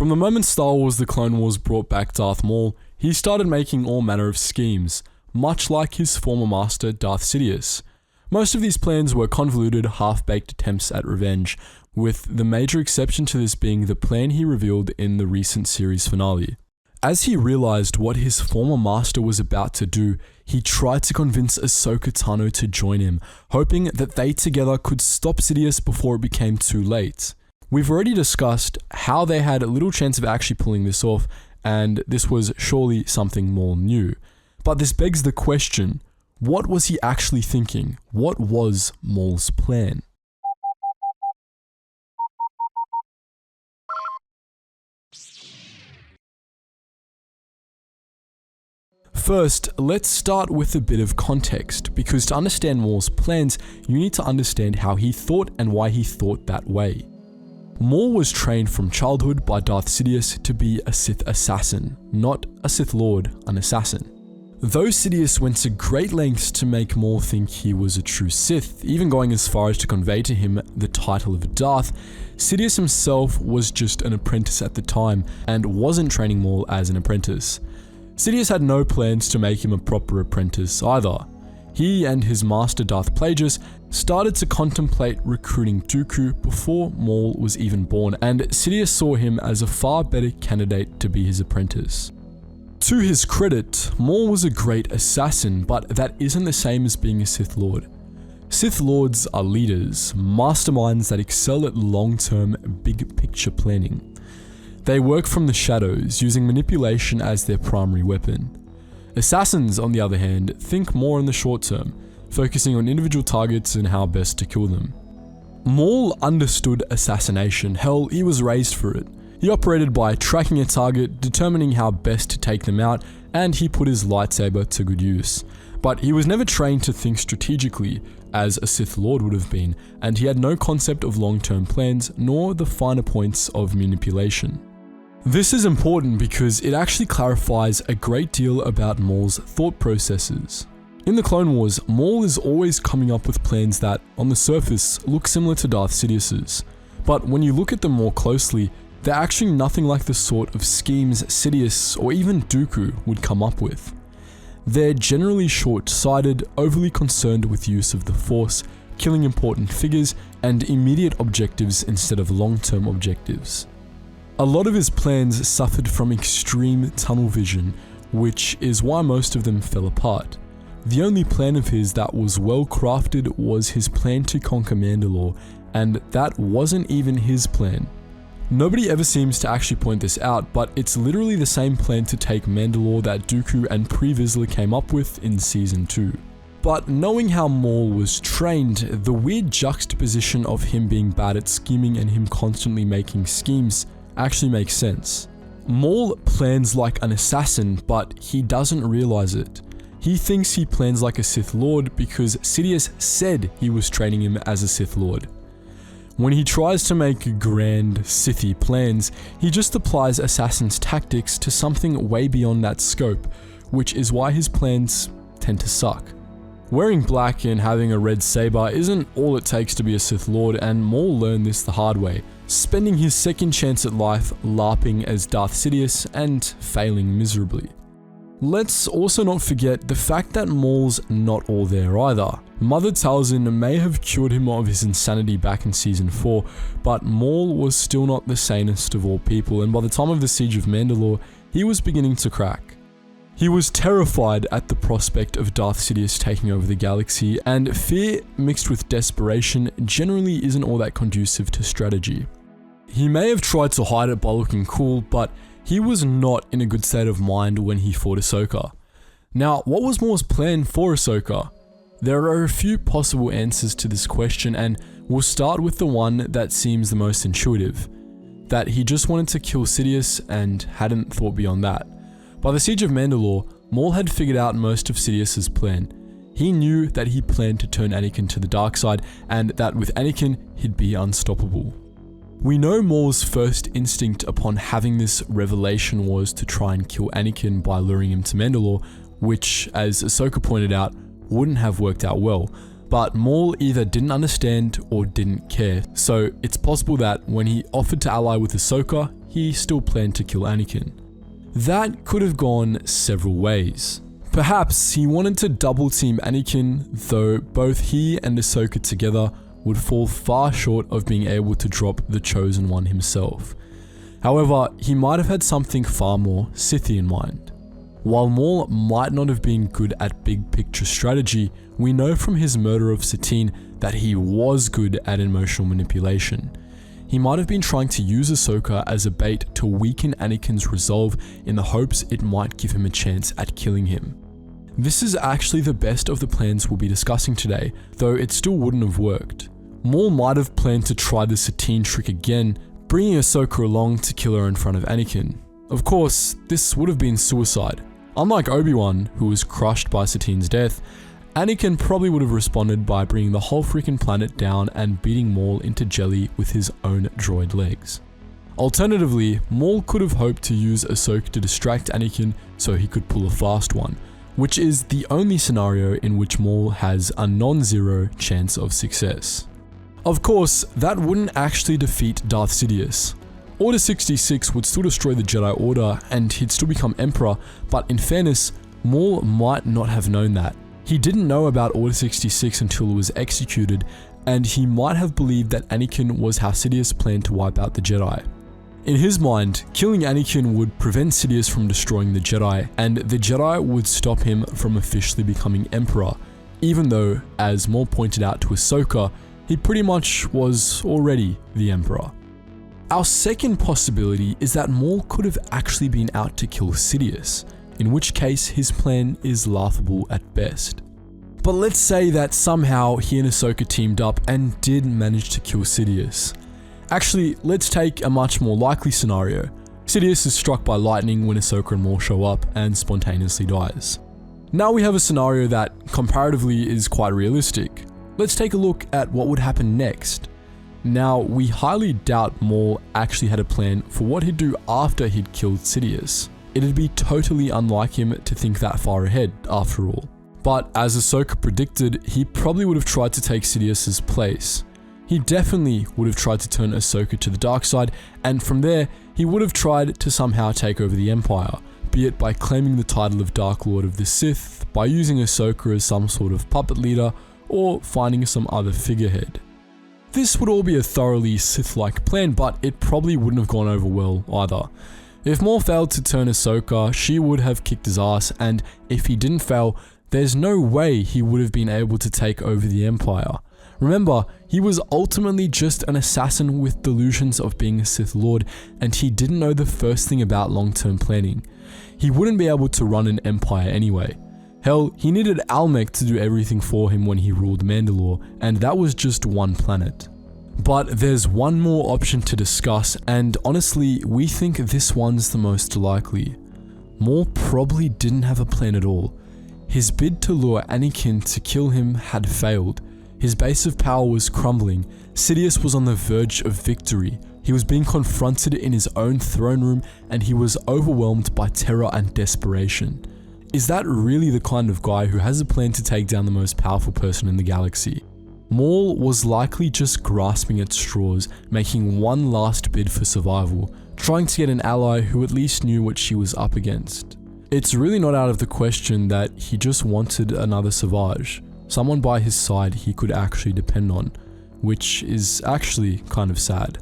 From the moment Star Wars The Clone Wars brought back Darth Maul, he started making all manner of schemes, much like his former master Darth Sidious. Most of these plans were convoluted, half-baked attempts at revenge, with the major exception to this being the plan he revealed in the recent series finale. As he realized what his former master was about to do, he tried to convince Ahsoka Tano to join him, hoping that they together could stop Sidious before it became too late. We've already discussed how they had little chance of actually pulling this off, and this was surely something Maul knew. But this begs the question, what was he actually thinking? What was Maul's plan? First, let's start with a bit of context, because to understand Maul's plans, you need to understand how he thought and why he thought that way. Maul was trained from childhood by Darth Sidious to be a Sith assassin, not a Sith Lord, an assassin. Though Sidious went to great lengths to make Maul think he was a true Sith, even going as far as to convey to him the title of Darth, Sidious himself was just an apprentice at the time and wasn't training Maul as an apprentice. Sidious had no plans to make him a proper apprentice either. He and his master Darth Plagueis started to contemplate recruiting Dooku before Maul was even born, and Sidious saw him as a far better candidate to be his apprentice. To his credit, Maul was a great assassin, but that isn't the same as being a Sith Lord. Sith Lords are leaders, masterminds that excel at long-term, big-picture planning. They work from the shadows, using manipulation as their primary weapon. Assassins, on the other hand, think more in the short term, focusing on individual targets and how best to kill them. Maul understood assassination, hell, he was raised for it. He operated by tracking a target, determining how best to take them out, and he put his lightsaber to good use. But he was never trained to think strategically, as a Sith Lord would have been, and he had no concept of long-term plans, nor the finer points of manipulation. This is important because it actually clarifies a great deal about Maul's thought processes. In the Clone Wars, Maul is always coming up with plans that, on the surface, look similar to Darth Sidious's, but when you look at them more closely, they're actually nothing like the sort of schemes Sidious or even Dooku would come up with. They're generally short-sighted, overly concerned with use of the Force, killing important figures, and immediate objectives instead of long-term objectives. A lot of his plans suffered from extreme tunnel vision, which is why most of them fell apart. The only plan of his that was well crafted was his plan to conquer Mandalore, and that wasn't even his plan. Nobody ever seems to actually point this out, but it's literally the same plan to take Mandalore that Dooku and Pre Vizsla came up with in Season 2. But knowing how Maul was trained, the weird juxtaposition of him being bad at scheming and him constantly making schemes actually makes sense. Maul plans like an assassin, but he doesn't realize it. He thinks he plans like a Sith Lord because Sidious said he was training him as a Sith Lord. When he tries to make grand Sithy plans, he just applies assassin's tactics to something way beyond that scope, which is why his plans tend to suck. Wearing black and having a red saber isn't all it takes to be a Sith Lord, and Maul learned this the hard way, spending his second chance at life LARPing as Darth Sidious and failing miserably. Let's also not forget the fact that Maul's not all there either. Mother Talzin may have cured him of his insanity back in Season 4, but Maul was still not the sanest of all people, and by the time of the Siege of Mandalore, he was beginning to crack. He was terrified at the prospect of Darth Sidious taking over the galaxy, and fear mixed with desperation generally isn't all that conducive to strategy. He may have tried to hide it by looking cool, but he was not in a good state of mind when he fought Ahsoka. Now, what was Maul's plan for Ahsoka? There are a few possible answers to this question, and we'll start with the one that seems the most intuitive. That he just wanted to kill Sidious and hadn't thought beyond that. By the Siege of Mandalore, Maul had figured out most of Sidious's plan. He knew that he planned to turn Anakin to the dark side, and that with Anakin, he'd be unstoppable. We know Maul's first instinct upon having this revelation was to try and kill Anakin by luring him to Mandalore, which, as Ahsoka pointed out, wouldn't have worked out well. but Maul either didn't understand or didn't care, so it's possible that when he offered to ally with Ahsoka, he still planned to kill Anakin. That could have gone several ways. Perhaps he wanted to double team Anakin, though both he and Ahsoka together would fall far short of being able to drop the Chosen One himself. However, he might have had something far more Sithy in mind. While Maul might not have been good at big picture strategy, we know from his murder of Satine that he was good at emotional manipulation. He might have been trying to use Ahsoka as a bait to weaken Anakin's resolve in the hopes it might give him a chance at killing him. This is actually the best of the plans we'll be discussing today, though it still wouldn't have worked. Maul might have planned to try the Satine trick again, bringing Ahsoka along to kill her in front of Anakin. Of course, this would have been suicide. Unlike Obi-Wan, who was crushed by Satine's death, Anakin probably would have responded by bringing the whole freaking planet down and beating Maul into jelly with his own droid legs. Alternatively, Maul could have hoped to use Ahsoka to distract Anakin so he could pull a fast one, which is the only scenario in which Maul has a non-zero chance of success. Of course, that wouldn't actually defeat Darth Sidious. Order 66 would still destroy the Jedi Order and he'd still become Emperor, but in fairness, Maul might not have known that. He didn't know about Order 66 until it was executed, and he might have believed that Anakin was how Sidious planned to wipe out the Jedi. In his mind, killing Anakin would prevent Sidious from destroying the Jedi, and the Jedi would stop him from officially becoming Emperor, even though, as Maul pointed out to Ahsoka, he pretty much was already the Emperor. Our second possibility is that Maul could have actually been out to kill Sidious, in which case his plan is laughable at best. But let's say that somehow he and Ahsoka teamed up and did manage to kill Sidious. Actually, let's take a much more likely scenario. Sidious is struck by lightning when Ahsoka and Maul show up and spontaneously dies. Now we have a scenario that comparatively is quite realistic. Let's take a look at what would happen next. Now, we highly doubt Maul actually had a plan for what he'd do after he'd killed Sidious. It'd be totally unlike him to think that far ahead, after all. But as Ahsoka predicted, he probably would have tried to take Sidious's place. He definitely would have tried to turn Ahsoka to the dark side, and from there, he would have tried to somehow take over the Empire, be it by claiming the title of Dark Lord of the Sith, by using Ahsoka as some sort of puppet leader, or finding some other figurehead. This would all be a thoroughly Sith-like plan, but it probably wouldn't have gone over well either. If Maul failed to turn Ahsoka, she would have kicked his ass, and if he didn't fail, there's no way he would have been able to take over the Empire. Remember, he was ultimately just an assassin with delusions of being a Sith Lord, and he didn't know the first thing about long-term planning. He wouldn't be able to run an empire anyway. Hell, he needed Almec to do everything for him when he ruled Mandalore, and that was just one planet. But there's one more option to discuss, and honestly, we think this one's the most likely. Maul probably didn't have a plan at all. His bid to lure Anakin to kill him had failed. His base of power was crumbling. Sidious was on the verge of victory. He was being confronted in his own throne room, and he was overwhelmed by terror and desperation. Is that really the kind of guy who has a plan to take down the most powerful person in the galaxy? Maul was likely just grasping at straws, making one last bid for survival, trying to get an ally who at least knew what she was up against. It's really not out of the question that he just wanted another Savage, someone by his side he could actually depend on, which is actually kind of sad.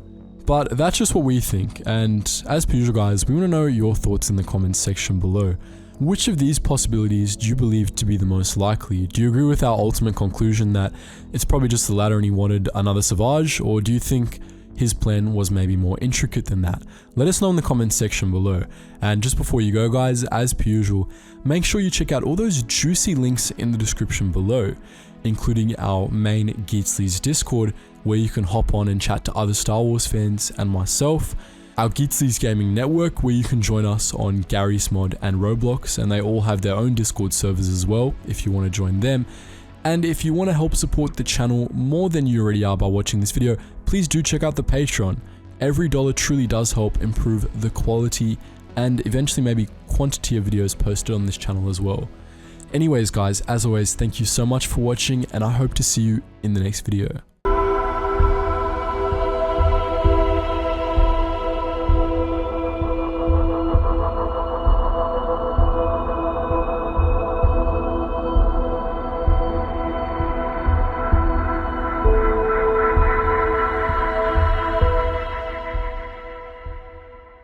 But that's just what we think, and as per usual guys, we want to know your thoughts in the comments section below. Which of these possibilities do you believe to be the most likely? Do you agree with our ultimate conclusion that it's probably just the latter and he wanted another Savage, or do you think his plan was maybe more intricate than that? Let us know in the comments section below. And just before you go guys, as per usual, make sure you check out all those juicy links in the description below, including our main Geetsly's Discord, where you can hop on and chat to other Star Wars fans and myself, our Geetsly's Gaming Network, where you can join us on Garry's Mod and Roblox, and they all have their own Discord servers as well if you want to join them. And if you want to help support the channel more than you already are by watching this video, please do check out the Patreon. Every dollar truly does help improve the quality and eventually maybe quantity of videos posted on this channel as well. Anyways guys, as always, thank you so much for watching and I hope to see you in the next video.